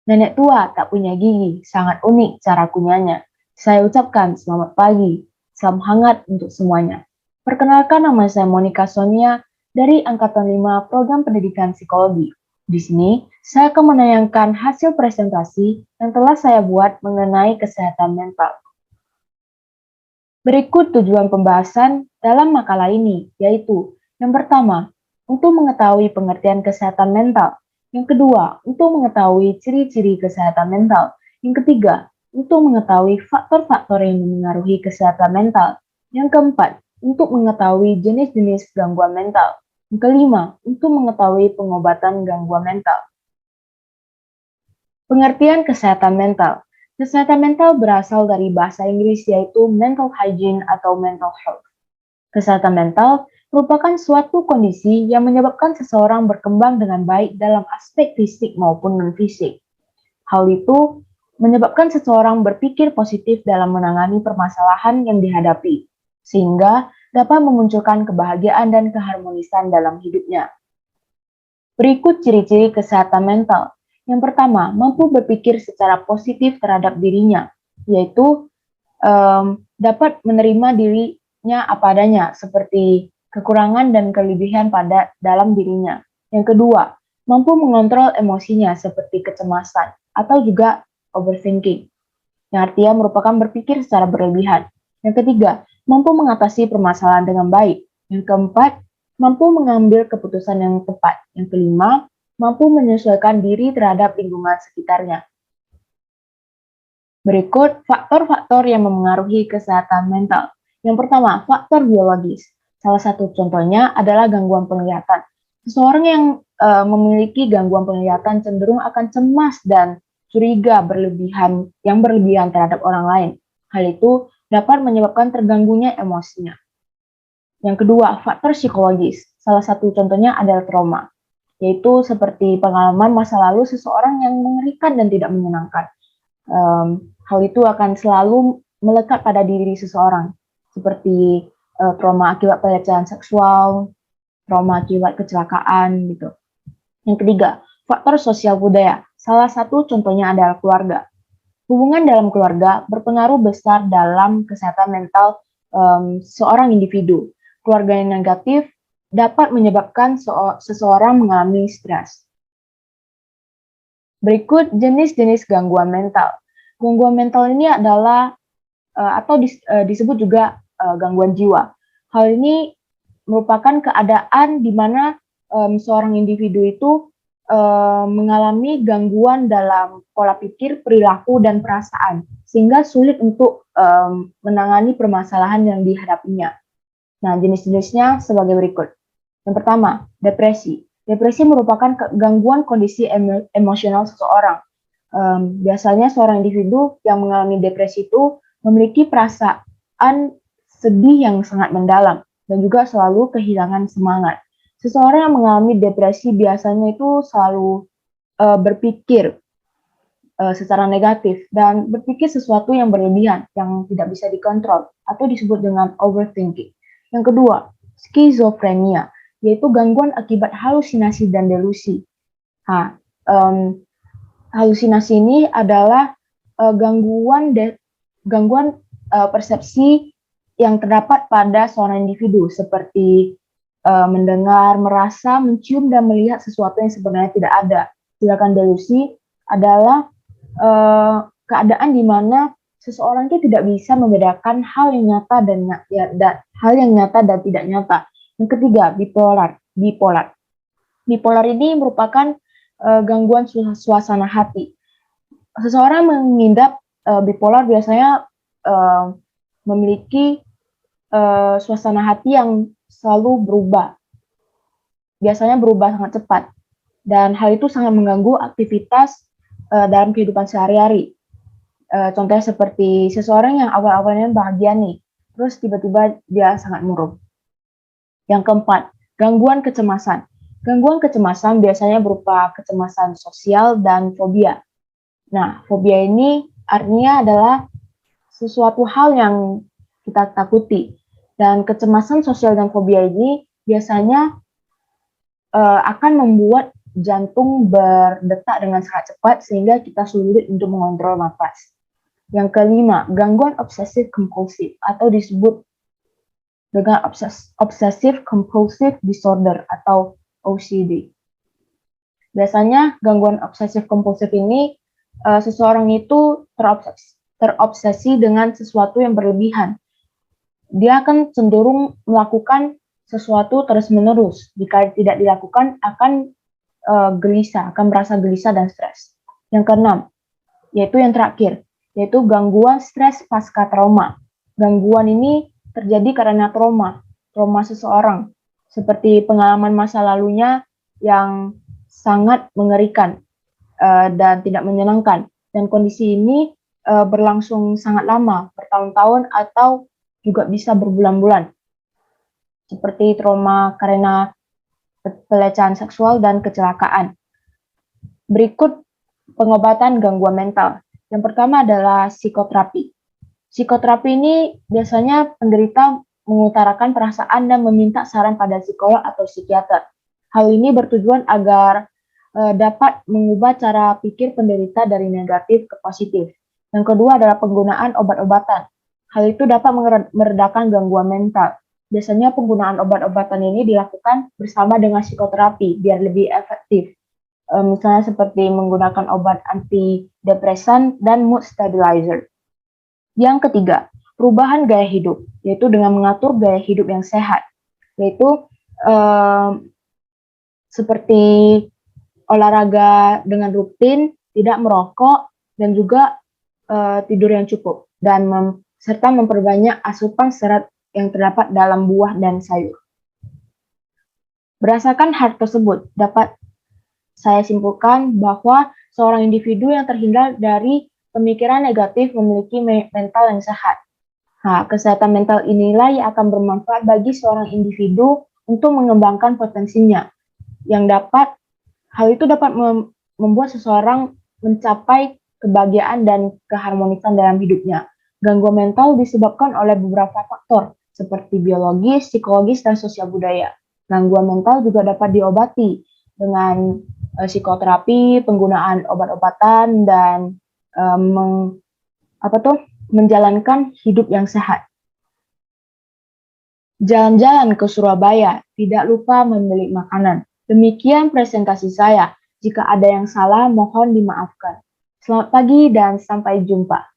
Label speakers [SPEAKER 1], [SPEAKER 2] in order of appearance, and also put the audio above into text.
[SPEAKER 1] Nenek tua tak punya gigi, sangat unik cara kunyahnya. Saya ucapkan selamat pagi, salam hangat untuk semuanya. Perkenalkan, nama saya Monica Sonia dari Angkatan 5 Program Pendidikan Psikologi. Di sini, saya akan menayangkan hasil presentasi yang telah saya buat mengenai kesehatan mental. Berikut tujuan pembahasan dalam makalah ini, yaitu yang pertama, untuk mengetahui pengertian kesehatan mental. Yang kedua, untuk mengetahui ciri-ciri kesehatan mental. Yang ketiga, untuk mengetahui faktor-faktor yang memengaruhi kesehatan mental. Yang keempat, untuk mengetahui jenis-jenis gangguan mental. Yang kelima, untuk mengetahui pengobatan gangguan mental. Pengertian kesehatan mental. Kesehatan mental berasal dari bahasa Inggris yaitu mental hygiene atau mental health. Kesehatan mental merupakan suatu kondisi yang menyebabkan seseorang berkembang dengan baik dalam aspek fisik maupun non-fisik. Hal itu menyebabkan seseorang berpikir positif dalam menangani permasalahan yang dihadapi, sehingga dapat memunculkan kebahagiaan dan keharmonisan dalam hidupnya. Berikut ciri-ciri kesehatan mental. Yang pertama, mampu berpikir secara positif terhadap dirinya, yaitu dapat menerima dirinya apa adanya, seperti kekurangan dan kelebihan pada dalam dirinya. Yang kedua, mampu mengontrol emosinya seperti kecemasan atau juga overthinking, yang artinya merupakan berpikir secara berlebihan. Yang ketiga, mampu mengatasi permasalahan dengan baik. Yang keempat, mampu mengambil keputusan yang tepat. Yang kelima, mampu menyesuaikan diri terhadap lingkungan sekitarnya. Berikut faktor-faktor yang memengaruhi kesehatan mental. Yang pertama, faktor biologis. Salah satu contohnya adalah gangguan penglihatan. Seseorang yang memiliki gangguan penglihatan cenderung akan cemas dan curiga yang berlebihan terhadap orang lain. Hal itu dapat menyebabkan terganggunya emosinya. Yang kedua, faktor psikologis. Salah satu contohnya adalah trauma, yaitu seperti pengalaman masa lalu seseorang yang mengerikan dan tidak menyenangkan. Hal itu akan selalu melekat pada diri seseorang, seperti trauma akibat pelecehan seksual, trauma akibat kecelakaan, gitu. Yang ketiga, faktor sosial budaya. Salah satu contohnya adalah keluarga. Hubungan dalam keluarga berpengaruh besar dalam kesehatan mental seorang individu. Keluarga yang negatif dapat menyebabkan seseorang mengalami stres. Berikut jenis-jenis gangguan mental. Gangguan mental ini adalah disebut juga gangguan jiwa. Hal ini merupakan keadaan di mana seorang individu itu mengalami gangguan dalam pola pikir, perilaku, dan perasaan, sehingga sulit untuk menangani permasalahan yang dihadapinya. Nah, jenis-jenisnya sebagai berikut. Yang pertama, depresi. Depresi merupakan gangguan kondisi emosional seseorang. Biasanya seorang individu yang mengalami depresi itu memiliki perasaan sedih yang sangat mendalam dan juga selalu kehilangan semangat. Seseorang yang mengalami depresi biasanya itu selalu berpikir secara negatif dan berpikir sesuatu yang berlebihan yang tidak bisa dikontrol atau disebut dengan overthinking. Yang kedua, skizofrenia, yaitu gangguan akibat halusinasi dan delusi. Halusinasi ini adalah gangguan persepsi yang terdapat pada seorang individu, seperti mendengar, merasa, mencium, dan melihat sesuatu yang sebenarnya tidak ada. Sedangkan delusi adalah keadaan di mana seseorang itu tidak bisa membedakan hal yang nyata dan tidak nyata. Yang ketiga, bipolar. Bipolar ini merupakan gangguan suasana hati. Seseorang mengidap bipolar biasanya memiliki suasana hati yang selalu berubah. Biasanya berubah sangat cepat. Dan hal itu sangat mengganggu aktivitas dalam kehidupan sehari-hari. Contohnya seperti seseorang yang awal-awalnya bahagia nih, terus tiba-tiba dia sangat murung. Yang keempat, gangguan kecemasan. Gangguan kecemasan biasanya berupa kecemasan sosial dan fobia. Nah, fobia ini artinya adalah sesuatu hal yang kita takuti. Dan kecemasan sosial dan fobia ini biasanya akan membuat jantung berdetak dengan sangat cepat sehingga kita sulit untuk mengontrol napas. Yang kelima, gangguan obsesif kompulsif atau disebut dengan obsessive compulsive disorder atau OCD. Biasanya gangguan obsesif kompulsif ini seseorang itu terobsesi dengan sesuatu yang berlebihan. Dia akan cenderung melakukan sesuatu terus-menerus. Jika tidak dilakukan akan gelisah, akan merasa gelisah dan stres. Yang keenam, yaitu yang terakhir, yaitu gangguan stres pasca trauma. Gangguan ini terjadi karena trauma seseorang, seperti pengalaman masa lalunya yang sangat mengerikan dan tidak menyenangkan. Dan kondisi ini berlangsung sangat lama, bertahun-tahun atau juga bisa berbulan-bulan. Seperti trauma karena pelecehan seksual dan kecelakaan. Berikut pengobatan gangguan mental. Yang pertama adalah psikoterapi. Psikoterapi ini biasanya penderita mengutarakan perasaan dan meminta saran pada psikolog atau psikiater. Hal ini bertujuan agar dapat mengubah cara pikir penderita dari negatif ke positif. Yang kedua adalah penggunaan obat-obatan. Hal itu dapat meredakan gangguan mental. Biasanya penggunaan obat-obatan ini dilakukan bersama dengan psikoterapi biar lebih efektif. Misalnya seperti menggunakan obat antidepresan dan mood stabilizer. Yang ketiga, perubahan gaya hidup, yaitu dengan mengatur gaya hidup yang sehat, yaitu seperti olahraga dengan rutin, tidak merokok, dan juga tidur yang cukup, dan serta memperbanyak asupan serat yang terdapat dalam buah dan sayur. Berdasarkan hal tersebut, dapat saya simpulkan bahwa seorang individu yang terhindar dari pemikiran negatif memiliki mental yang sehat. Nah, kesehatan mental inilah yang akan bermanfaat bagi seorang individu untuk mengembangkan potensinya. Hal itu dapat membuat seseorang mencapai kebahagiaan dan keharmonisan dalam hidupnya. Gangguan mental disebabkan oleh beberapa faktor, seperti biologis, psikologis, dan sosial budaya. Gangguan mental juga dapat diobati dengan psikoterapi, penggunaan obat-obatan, dan menjalankan hidup yang sehat. Jalan-jalan ke Surabaya, tidak lupa membeli makanan. Demikian presentasi saya. Jika ada yang salah, mohon dimaafkan. Selamat pagi dan sampai jumpa.